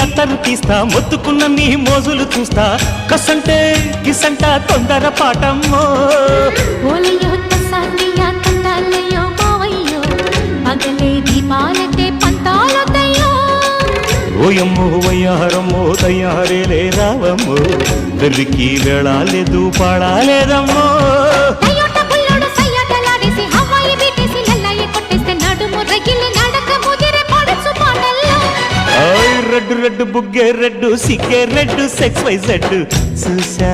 అత్తరు తీస్తా మొత్తుకున్న నీ మోజులు చూస్తా కసంటే గిసంట తొందర పాటమ్మో ఓలయ్యో తసానియా తండాలయ్యో మావయ్యో పగలే దీపాలకే పంతాలొద్దయ్యో ఓయమ్మో వయ్యారమ్మో తయారేలే రావమ్మో వెర్రికి వేళాలేదు పాడాలేదమ్మో టయోటా బుల్లోడు సయ్యాటలాడేసి హవాయి బీటేసి లల్లాయి కొట్టేస్తే నడుము రగిలి నడక ముదిరే పడుచు పాటల్లో రెడ్డు రెడ్డు బుగ్గే రెడ్డు సిగ్గే రెడ్డు సెక్స్ వై జెడ్ చూసా